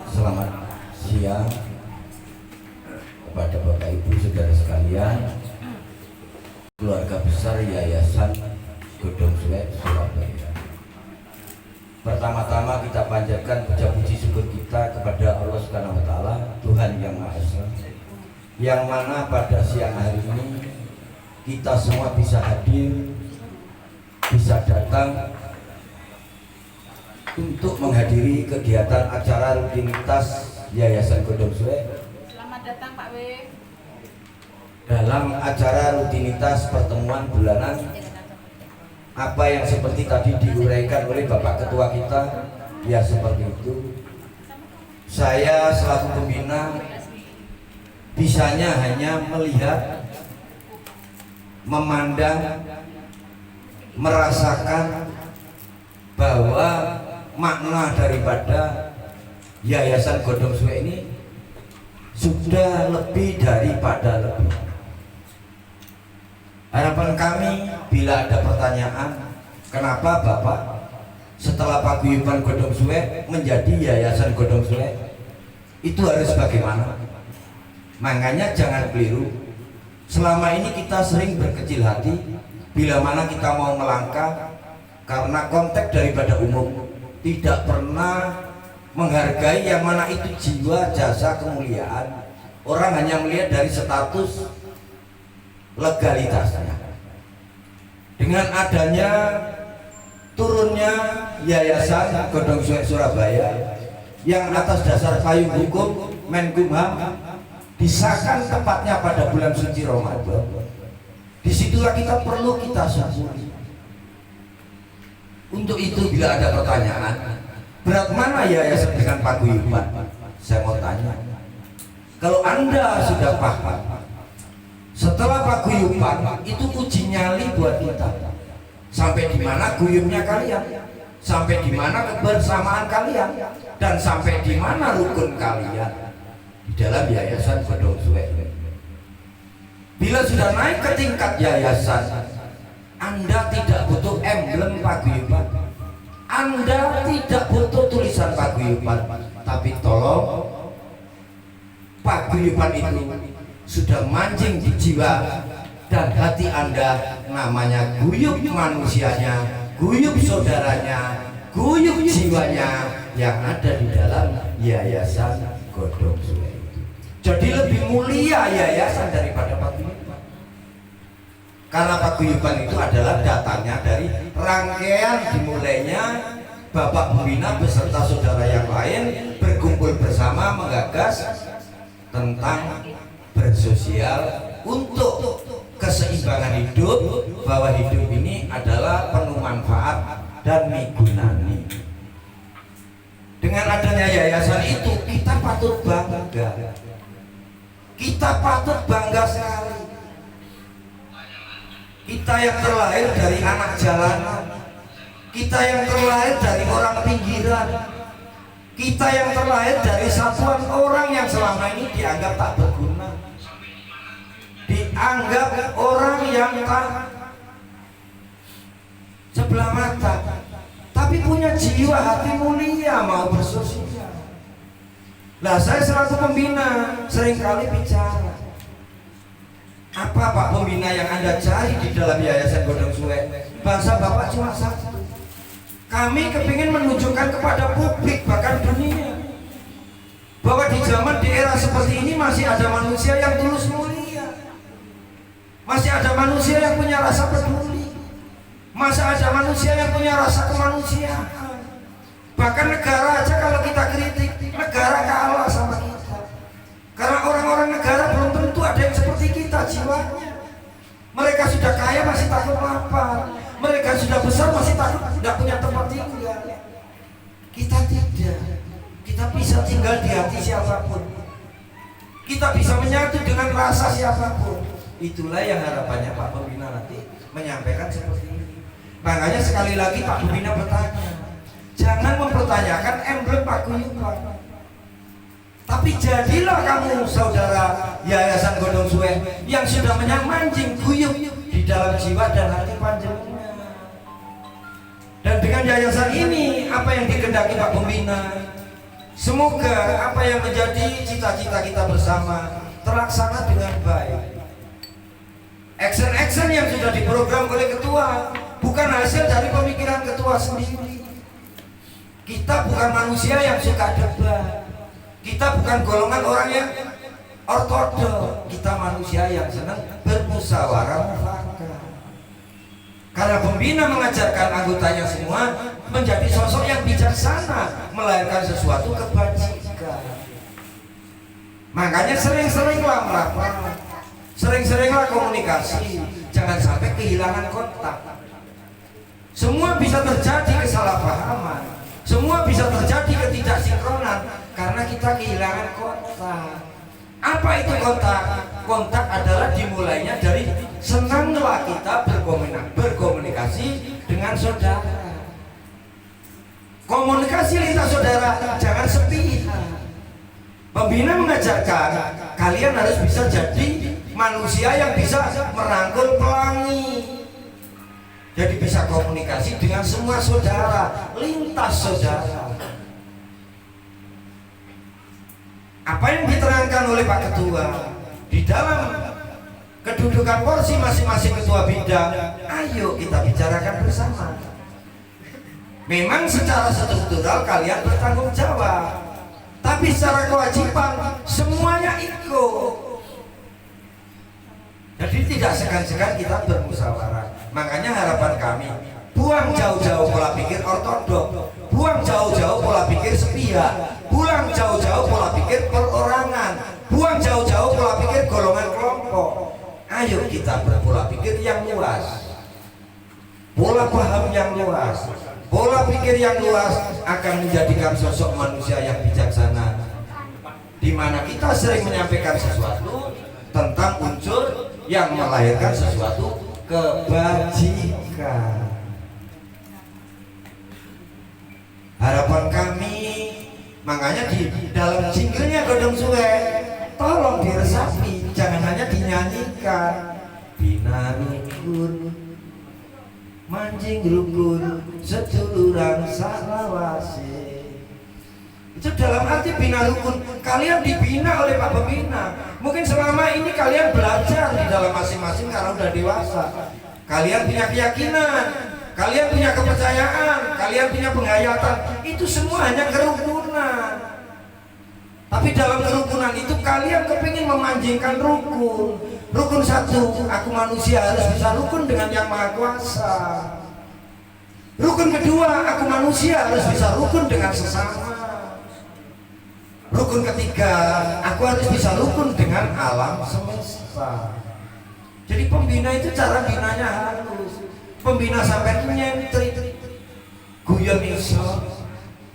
Selamat siang kepada Bapak Ibu saudara sekalian, keluarga besar Yayasan Godong Suwek Surabaya. Pertama-tama kita panjatkan puja puji syukur kita kepada Allah Subhanahu wa taala, Tuhan yang Maha Esa, yang mana pada siang hari ini kita semua bisa hadir, bisa datang untuk menghadiri kegiatan acara rutinitas Yayasan Godong Suwek. Selamat datang Pak W. Dalam acara rutinitas pertemuan bulanan, apa yang seperti tadi diuraikan oleh Bapak Ketua kita, ya seperti itu. Saya selaku pembina bisanya hanya melihat, memandang, merasakan bahwa makna daripada Yayasan Godong Suwek ini sudah lebih daripada lebih. Harapan kami bila ada pertanyaan, kenapa Bapak setelah paguyuban Godong Suwek menjadi Yayasan Godong Suwek, itu harus bagaimana? Makanya jangan keliru. Selama ini kita sering berkecil hati bila mana kita mau melangkah, karena konteks daripada umum tidak pernah menghargai yang mana itu jiwa, jasa, kemuliaan. Orang hanya melihat dari status legalitasnya. Dengan adanya turunnya Yayasan Godong Suwek Surabaya yang atas dasar payung hukum Menkumham disahkan tepatnya pada bulan suci Ramadan, disitulah kita perlu kita syukuri. Untuk itu bila ada pertanyaan, berat mana Yayasan dengan paguyuban? Saya mau tanya, kalau Anda sudah paham, setelah paguyuban itu uji nyali buat kita. Sampai di mana guyubnya kalian? Sampai di mana kebersamaan kalian? Dan sampai di mana rukun kalian di dalam Yayasan Godong Suwek? Bila sudah naik ke tingkat yayasan, Anda tidak butuh emblem paguyuban, Anda tidak butuh tulisan paguyuban, tapi tolong paguyuban itu sudah mancing di jiwa dan hati Anda, namanya guyub manusianya, guyub saudaranya, guyub jiwanya yang ada di dalam Yayasan Godong Suwek. Jadi lebih mulia yayasan daripada paguyuban. Karena paguyuban itu adalah datangnya dari rangkaian dimulainya Bapak Pembina beserta saudara yang lain berkumpul bersama menggagas tentang bersosial untuk keseimbangan hidup, bahwa hidup ini adalah penuh manfaat dan migunani. Dengan adanya yayasan itu kita patut bangga. Kita patut bangga sekali. Kita yang terlahir dari anak jalanan, kita yang terlahir dari orang pinggiran, kita yang terlahir dari satuan orang yang selama ini dianggap tak berguna, dianggap orang yang tak sebelah mata, tapi punya jiwa hati mulia, mau bersosial. Nah, saya selaku pembina seringkali bicara, apa Pak Pembina yang Anda cari di dalam Yayasan Godong Suwek? Bahasa Bapak cuma satu, kami kepingin menunjukkan kepada publik bahkan dunia bahwa di zaman di era seperti ini masih ada manusia yang tulus mulia, masih ada manusia yang punya rasa peduli, masih ada manusia yang punya rasa kemanusiaan. Bahkan negara aja kalau kita kritik, negara kalah sama kita, karena orang-orang negara belum tentu ada yang seperti kita jiwanya. Mereka sudah kaya masih takut lapar, mereka sudah besar masih takut tidak punya tempat tinggal. Kita tidak, kita bisa tinggal di hati siapapun, kita bisa menyatu dengan rasa siapapun. Itulah yang harapannya Pak Pembina nanti menyampaikan seperti ini. Makanya sekali lagi Pak Pembina bertanya, jangan mempertanyakan emblem paguyuban, tapi jadilah kamu saudara Yayasan Godong Suwek yang sudah mancing guyub di dalam jiwa dan hati panjenengan. Dan dengan yayasan ini, apa yang yang dikehendaki Pak Pembina. Semoga apa yang menjadi cita-cita kita bersama terlaksana dengan baik. Action-action yang sudah diprogram oleh ketua bukan hasil dari pemikiran ketua sendiri. Kita bukan manusia yang suka debat. Kita bukan golongan orang yang ortodoks. Kita manusia yang senang bermusyawarah mufakat. Karena pembina mengajarkan anggotanya semua menjadi sosok yang bijaksana, melahirkan sesuatu kebajikan. Makanya sering-seringlah merapat, sering-seringlah komunikasi, jangan sampai kehilangan kontak. Semua bisa terjadi kesalahpahaman, semua bisa terjadi ketidaksinkronan karena kita kehilangan kontak. Apa itu kontak? Kontak adalah dimulainya dari senanglah kita berkomunikasi dengan saudara. Komunikasi lintas saudara, jangan sepihak. Pembina mengajarkan kalian harus bisa jadi manusia yang bisa merangkul pelangi. Jadi bisa komunikasi dengan semua saudara, lintas saudara. Apa yang diterangkan oleh Pak Ketua di dalam kedudukan porsi masing-masing ketua bidang, ayo kita bicarakan bersama. Memang secara struktural kalian bertanggung jawab, tapi secara kewajiban semuanya ikut. Jadi tidak segan-segan kita bermusyawarah. Makanya harapan kami, buang jauh-jauh pola pikir ortodok, buang jauh-jauh pola pikir sepihak, buang jauh-jauh pola pikir perorangan, buang jauh-jauh pola pikir golongan kelompok. Ayo kita berpola pikir yang luas, pola paham yang luas, pola pikir yang luas akan menjadikan sosok manusia yang bijaksana, di mana kita sering menyampaikan sesuatu tentang unsur yang melahirkan sesuatu kebajikan. Harapan kami, makanya di dalam jinglenya Godong Suwe tolong diresapi, jangan hanya dinyanyikan. Bina rukun, mancing rukun, seduluran salawase. Itu dalam arti bina rukun, kalian dibina oleh Pak Pembina. Mungkin selama ini kalian belajar di dalam masing-masing karena udah dewasa. Kalian punya keyakinan, kalian punya kepercayaan, kalian punya penghayatan. Itu semua hanya kerukunan. Tapi dalam kerukunan itu kalian kepingin memanjingkan rukun. Rukun satu, aku manusia harus bisa rukun dengan Yang Maha Kuasa. Rukun kedua, aku manusia harus bisa rukun dengan sesama. Rukun ketiga, aku harus bisa rukun dengan alam semesta. Jadi pembina itu cara binanya halus. Pembina sampai nyentrik, guyon bisa,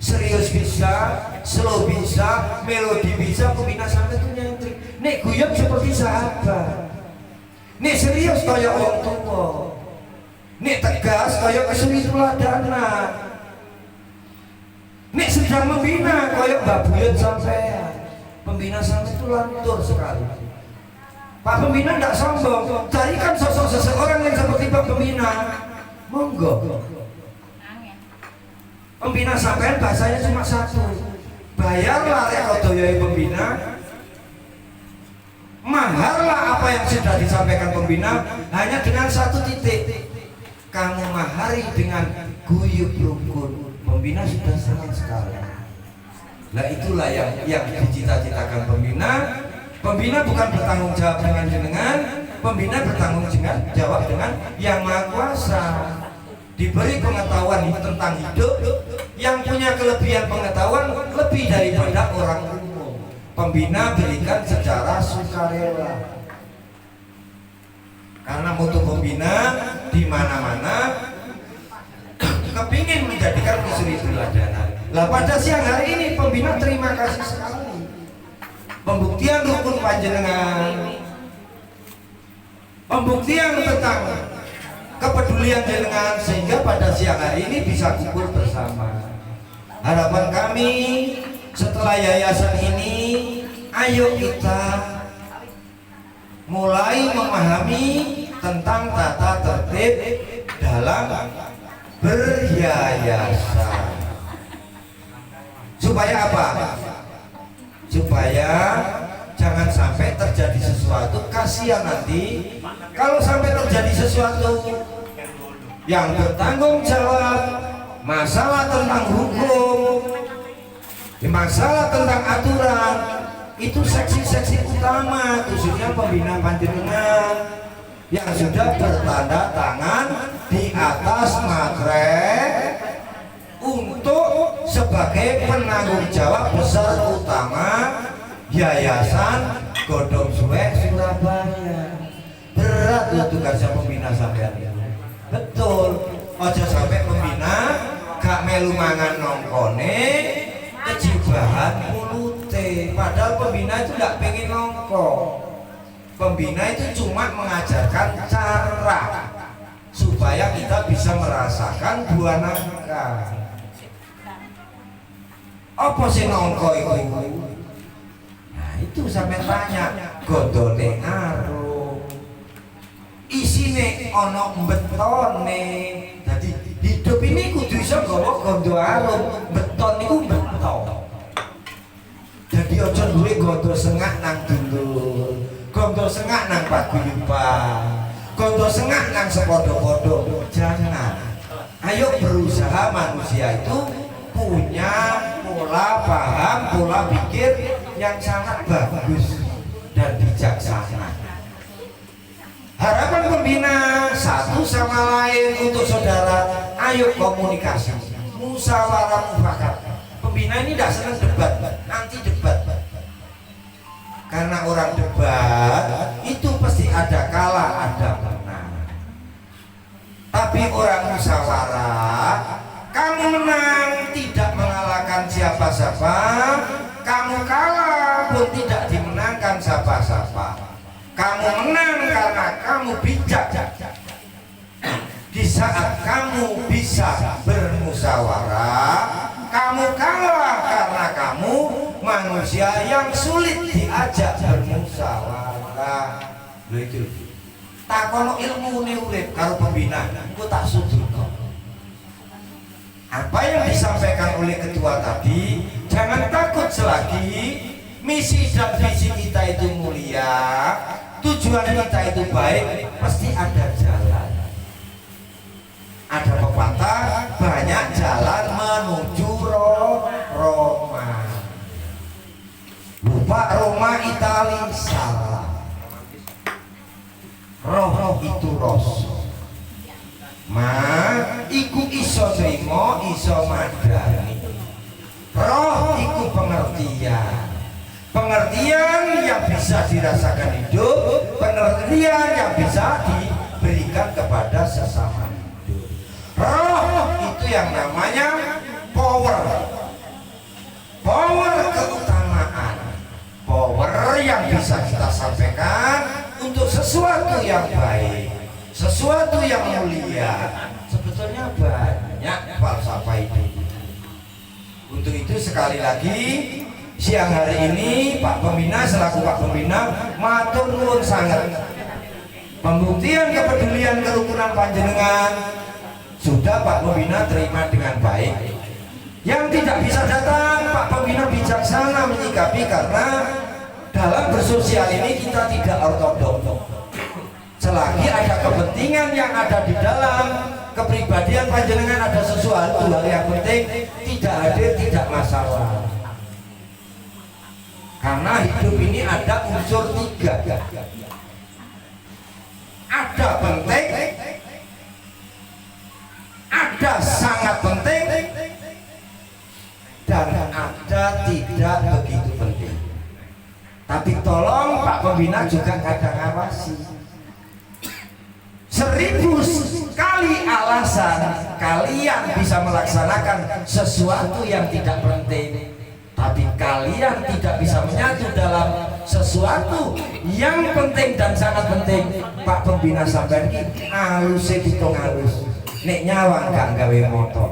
serius bisa, slow bisa, melodi bisa. Pembina sampai itu nyentrik. Nek guyon seperti sahabat, nek serius kaya orang tua, nek tegas kaya kesuri tuladana. Nek sedang membina koyok Mbak Buyut sampean. Pembina sampai itu lantur sekali. Pak Pembina tidak sombong, carikan sosok seseorang yang seperti Pak Pembina. Monggo. Pembina sampean bahasanya cuma satu, bayarlah rekodoyoi pembina, maharlah apa yang sudah disampaikan pembina, hanya dengan satu titik, kamu mahari dengan guyub rukun. Pembina sudah senang sekali. Nah itulah yang dicita-citakan pembina. Pembina bukan bertanggung jawab dengan jenengan, pembina bertanggung jawab dengan Yang Maha Kuasa. Diberi pengetahuan tentang hidup, yang punya kelebihan pengetahuan lebih daripada orang umum. Pembina berikan secara sukarela. Karena mutu pembina di mana-mana kepingin menjadikan kesuri teladan. Lah pada siang hari ini pembina terima kasih sekali. Pembuktian rukun panjenengan, pembuktian tentang kepedulian jenengan, sehingga pada siang hari ini bisa kumpul bersama. Harapan kami setelah yayasan ini, ayo kita mulai memahami tentang tata tertib dalam beryayasan. supaya apa? Supaya jangan sampai terjadi sesuatu. Kasihan nanti kalau sampai terjadi sesuatu yang bertanggung jawab, masalah tentang hukum, masalah tentang aturan, itu seksi-seksi utama, khususnya pembina panjenengan yang sudah bertanda tangan di atas materai untuk sebagai penanggung jawab besar utama Yayasan Godong Suwek Surabaya. Berat loh tugasnya pembina sampean. Betul. Ojo sampai pembina gak melu mangan nongkone kejibahan mulute. Padahal pembina itu gak pengen nongko. Pembina itu cuma mengajarkan cara supaya kita bisa merasakan buah nangka. Apa sih nongko itu? Nah itu sampai tanya, godone arum, isine ono betone. Jadi hidup ini kudu iso gawa gondo arum, beton niku beton. Jadi ojo duwe gondo sengak nang dulur, gondo sengak nang paguyuban, gondo sengak nang sepodo-podo. Jangan. Ayo berusaha manusia itu punya pola paham, pola pikir yang sangat bagus dan bijaksana. Harapan pembina satu sama lain untuk saudara, ayo komunikasi, musyawarah mufakat. Pembina ini tidak senang debat, anti debat. Karena orang debat itu pasti ada kalah, ada menang. Tapi orang musyawarah, kamu menang tidak mengalahkan siapa-siapa, kamu kalah pun tidak dimenangkan siapa-siapa. Kamu menang karena kamu bijak. Di saat kamu bisa bermusyawarah, kamu kalah karena kamu manusia yang sulit diajak bermusyawarah. Lho itu. Takono ilmu ne urip karo pembina, engko tak sudutno. Apa yang disampaikan oleh ketua tadi, jangan takut selagi misi dan visi kita itu mulia, tujuan kita itu baik, pasti ada jalan. Ada pepatah, banyak jalan menuju Roma. Lupa Roma Itali salah. Roh itu rasul. Iku iso trimo, iso madani. Roh iku pengertian. Pengertian yang bisa dirasakan hidup, pengertian yang bisa diberikan kepada sesama hidup. Roh itu yang namanya power. Power keutamaan. Power yang bisa kita sampaikan untuk sesuatu yang baik, sesuatu yang mulia. Sebetulnya banyak falsafah itu. Untuk itu sekali lagi siang hari ini Pak Pembina selaku Pak Pembina matur nuwun sangat. Pembuktian kepedulian kerukunan panjenengan sudah Pak Pembina terima dengan baik. Yang tidak bisa datang Pak Pembina bijaksana menyikapi karena dalam bersosial ini kita tidak ortodoks. Selagi ada kepentingan yang ada di dalam kepribadian panjenengan, ada sesuatu hal yang penting, tidak hadir tidak masalah. Karena hidup ini ada unsur tiga. Ada penting, ada sangat penting, dan ada tidak begitu penting. Tapi tolong Pak Pembina juga kadang awasi. 1000 kali alasan kalian bisa melaksanakan sesuatu yang tidak penting, tapi kalian tidak bisa menyatu dalam sesuatu yang penting dan sangat penting. Pak Pembina sampean iki alus ditung alus. Nek nyawang gak gawe motor.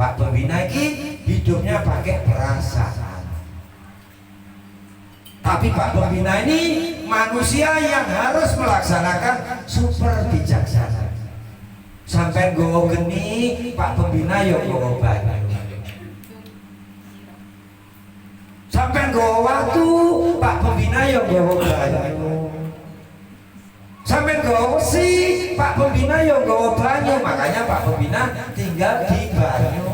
Pak Pembina iki hidupnya pakai perasaan. Tapi Pak Pembina ini manusia yang harus melaksanakan super bijaksana. Sampai gowo geni Pak Pembina yo gowo banyu. nggawa watu, Pak Pembina ya nggawa banyu. Sampai nggawa besi, Pak Pembina ya nggawa banyu. Makanya Pak Pembina tinggal di banyu.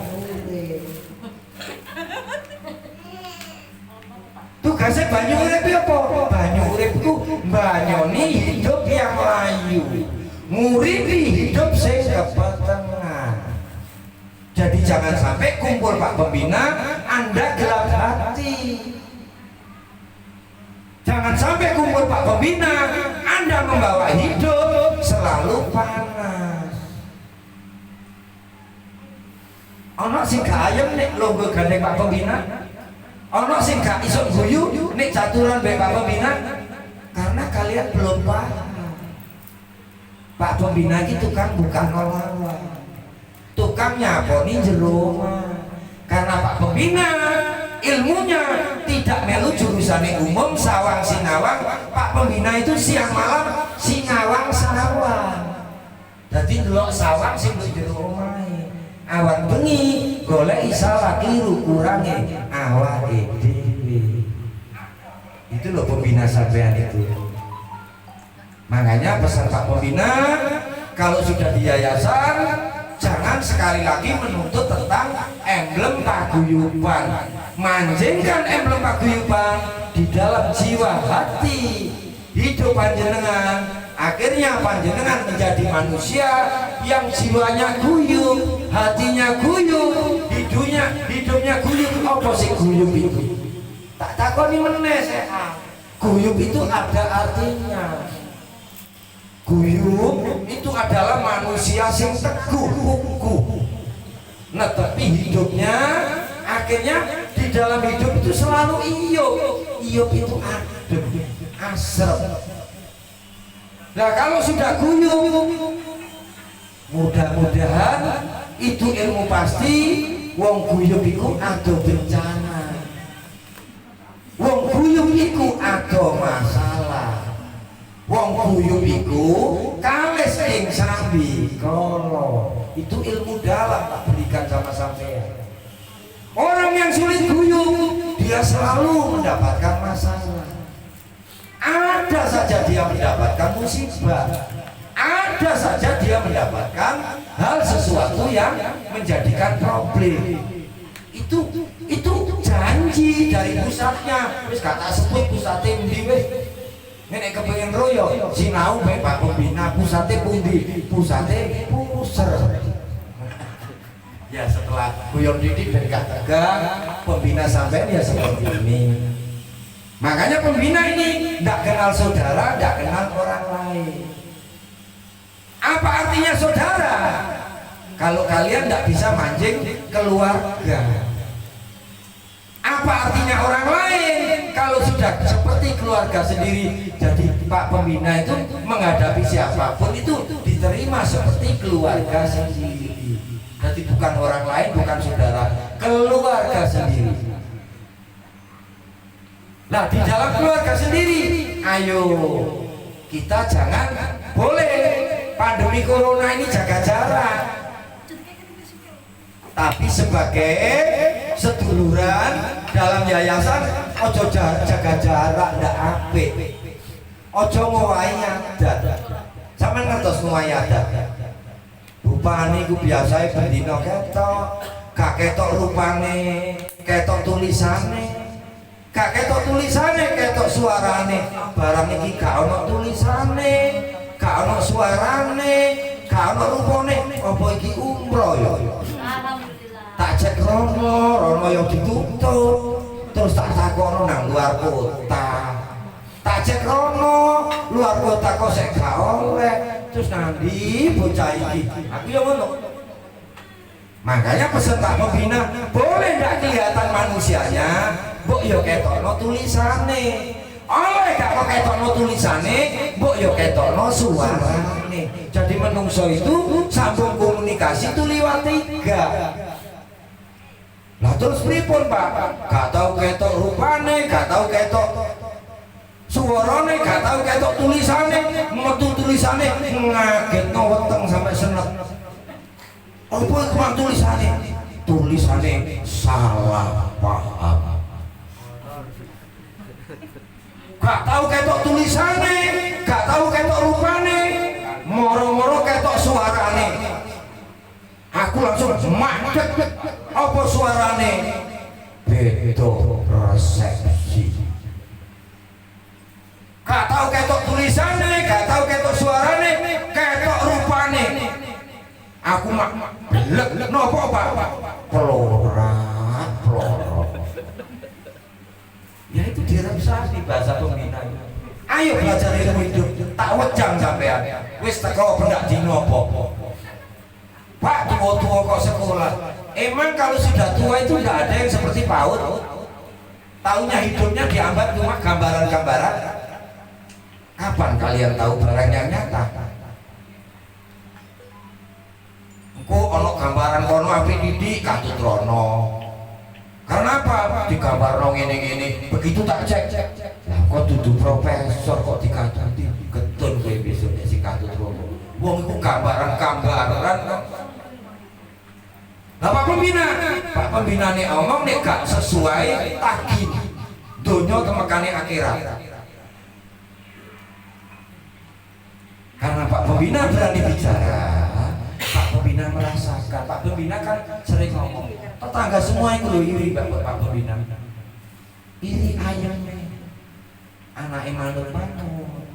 Tugasnya banyu urip apa? Banyu urip ku mbanyoni hidup yang layu, nguripi hidup sing kepetengan. Jadi jangan sampai kumpul Pak Pembina Anda gelap hati. Jangan sampai kumpul Pak Pembina Anda membawa hidup selalu panas. Ana sing gak ayem nek longgo gandeng Pak Pembina. Ana sing gak iso guyu nek caturan mbek Pak Pembina, karena kalian belum paham. Pak Pembina iki tukang bukan lawan. Tukang nyaponi jero. Karena Pak Pembina ilmunya tidak melu jurusane umum sawang sinawang. Pak Pembina itu siang malam sinawang sawang. Dadi ndelok sawang sing nduk jero omahe. Awan bengi golek salah keliru kurange awake dhewe. Itu loh pembina sampean itu. Makanya pesan Pak Pembina, kalau sudah di yayasan jangan sekali lagi menuntut tentang emblem paguyuban. Manjingkan emblem paguyuban di dalam jiwa hati hidup panjenengan. Akhirnya panjenengan menjadi manusia yang jiwanya guyub, hatinya guyub, hidupnya guyub. Apa sih guyub itu? Tak takoni meneh saya. Guyub itu ada artinya. Guyub itu adalah manusia sing teguh, kukuh, netepi hidupnya. Akhirnya di dalam hidup itu selalu iyup. Iyup itu adem, asrem. Nah kalau sudah guyub, mudah-mudahan itu ilmu pasti. Wong guyub iku ada bencana, wong guyub iku ada masalah, wong guyub iku kales ing sambi kala. Itu ilmu dalam tak berikan sama sampean. Orang yang sulit guyub dia selalu mendapatkan masalah. Ada saja dia mendapatkan musibah, ada saja dia mendapatkan hal sesuatu yang menjadikan problem. Itu janji dari pusatnya. Wis kata sebut pusate endi wis. Nek kepengin royo sinau bae Pak Pembina, pusate pundi? Pusate Puser. Ya setelah guyon didik dan tegang, pembina sampean ya seperti ini. Makanya pembina ini tidak kenal saudara, tidak kenal orang lain. Apa artinya saudara? Kalau kalian tidak bisa mancing keluarga. Apa artinya orang lain? Kalau sudah seperti keluarga sendiri. Jadi Pak Pembina itu menghadapi siapapun itu diterima seperti keluarga sendiri. Jadi bukan orang lain, bukan saudara, keluarga sendiri. Nah di dalam keluarga sendiri, ayo kita jangan boleh pandemi corona ini jaga jarak. Tapi sebagai seduluran dalam yayasan, ojo jaga jarak ndak apik. Ojo ngowahi adat. Sampeyan ngertos ngowahi adat. Rupane iku biasae bendina ketok, gak ketok rupane, ketok tulisane. Gak ketok tulisane, ketok suarane. Barang iki gak ono tulisane, gak ono suarane, gak ono rupane. Apa iki umroh ya? Alhamdulillah. Tak cek rono yang ditutup. Terus tak takono nang luar kota. Tak cek rono, luar kota kok sik gak oleh. Terus nanti bocah iki. Aku yang ngono. Makanya peserta pembina boleh ndak kelihatan manusianya, mbok yo ketokno tulisane. Oleh gak kok ketokno tulisane, mbok yo ketokno suarane. Jadi menungso itu sambung komunikasi itu liwat 3. Lah terus pripun Pak? Gak tau ketok rupane, gak tau ketok suarane, gak tau ketok tulisane, metu tulisane ngagetno weteng sampai senet. Apa kemang tulisane? Tulisane salah paham. gak tahu ketok tulisane, gak tahu ketok rupane, moro-moro ketok suarane. Aku langsung madeg, apa suarane? Beda resepsi. Gak tahu ketok tulisane, gak tahu ketok suarane, ketok rupane. Aku mak belek, nopo Pak? Pelorak, pelorok. Ya itu diremsasi bahasa pembina. Ayo belajar ilmu hidup, tak wejang sampean. Wis teko pendak dino apa? Pak, tua-tua kok sekolah. Emang kalau sudah tua itu tidak ada yang seperti PAUD. Taunya hidupnya diambat cuma gambaran-gambaran. Kapan kalian tahu barang yang nyata? Engko ono gambaran kono api didik Katut Rono. Karena apa? Digambarno ngene-ngene. Begitu tak cek. Lah kok dudu profesor kok dikatuti getun kowe besok si Katut Rono. Wong iku gambaran-gambaran kok. Lah Pak Pembina nih omong nek gak sesuai tagih donya temekane akhirat. Karena Pak Pembina berani bicara, Pak Pembina merasakan. Pak Pembina kan sering ngomong, tetangga semua itu loh iri Pak Pembina. Iri ayamnya, anak manut-manut,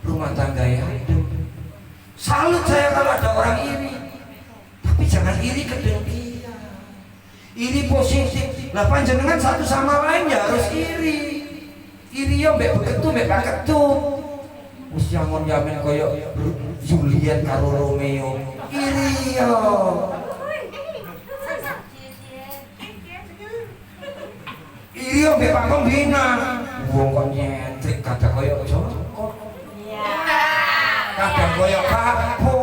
rumah tangga yang hidup. Salut saya kalau ada orang iri. Tapi jangan iri kedengkian, iri positif. Lah panjenengan satu sama lain ya harus iri. Iri yo mbek beketu mbek paketu. Wis jangon jamin koyo Juliet karo Romeo. Iri yo. Iri yo mbek Pak Pembina. Wong kok nyentrik kadang koyo Joko. Iya. Kadang koyo Kapo.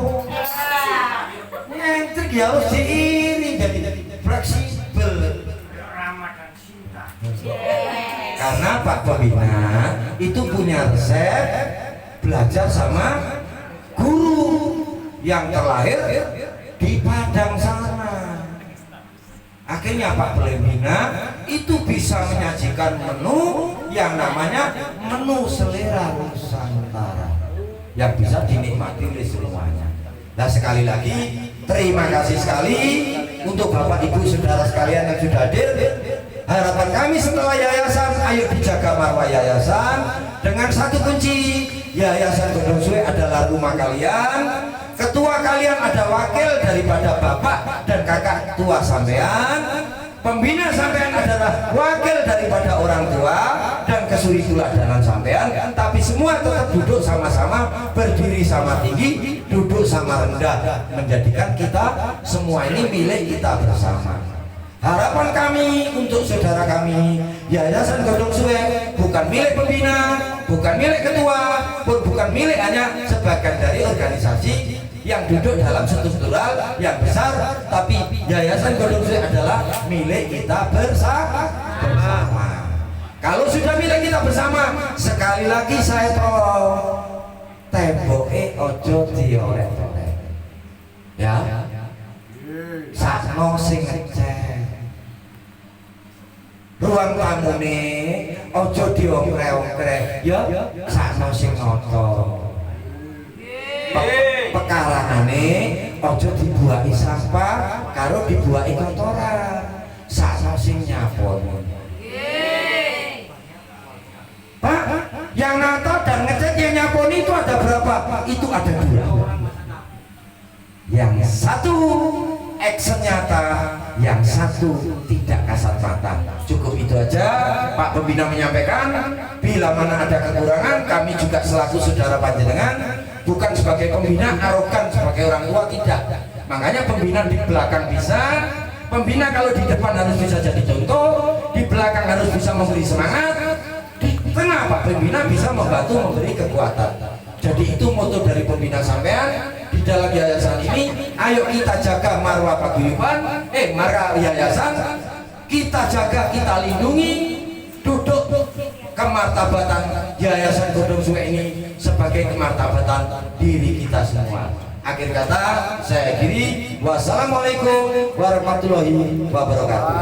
Nyentrik ya harus diiri jadi fleksibel. Ramah dan cinta. Karena Pak Pembina itu punya resep belajar sama guru yang terlahir di Padang sana. Akhirnya Pak Pembina itu bisa menyajikan menu yang namanya menu selera Nusantara yang bisa dinikmati oleh semuanya. Nah sekali lagi terima kasih sekali untuk Bapak Ibu Saudara sekalian yang sudah hadir. Harapan kami setelah yayasan, ayo dijaga marwah yayasan dengan satu kunci. Yayasan Godong Suwe adalah rumah kalian. Ketua kalian ada wakil daripada bapak dan kakak tua sampean. Pembina sampean adalah wakil daripada orang tua dan kesuri tuladanan sampean. Tapi semua tetap duduk sama-sama, berdiri sama tinggi, duduk sama rendah, menjadikan kita semua ini milik kita bersama. Harapan kami untuk saudara kami, Yayasan Godong Suwe bukan milik pembina, bukan milik ketua, pun bukan milik hanya sebagian dari organisasi yang duduk dalam struktural yang besar, tapi Yayasan Godong Suwe adalah milik kita bersama. Kalau sudah milik kita bersama, sekali lagi saya tolong temboke ojo diorek-orek. Ya. Sakno sing ngecek. Ruang tamune ojo diongkre-ongkre. Ya, sakno sing noto. Pekarangane ojo dibuahi sampah karo dibuahi kotoran. Sakno sing nyapon. Pak, yang nato dan ngecek yang nyapon itu ada berapa? Itu ada 2. Yang satu action nyata, yang satu tidak kasat mata. Cukup itu aja Pak Pembina menyampaikan. Bila mana ada kekurangan, kami juga selaku saudara panjenengan, bukan sebagai pembina arogan sebagai orang tua, tidak. Makanya pembina di belakang bisa, pembina kalau di depan harus bisa jadi contoh, di belakang harus bisa memberi semangat, di tengah Pak Pembina bisa membantu memberi kekuatan. Jadi itu moto dari pembina sampean di dalam yayasan ini. Ayo kita jaga marwah paguyuban, marwah yayasan, kita jaga, kita lindungi, duduk kemartabatan Yayasan Godong Suwe ini sebagai kemartabatan diri kita semua. Akhir kata saya akhiri, wassalamualaikum warahmatullahi wabarakatuh.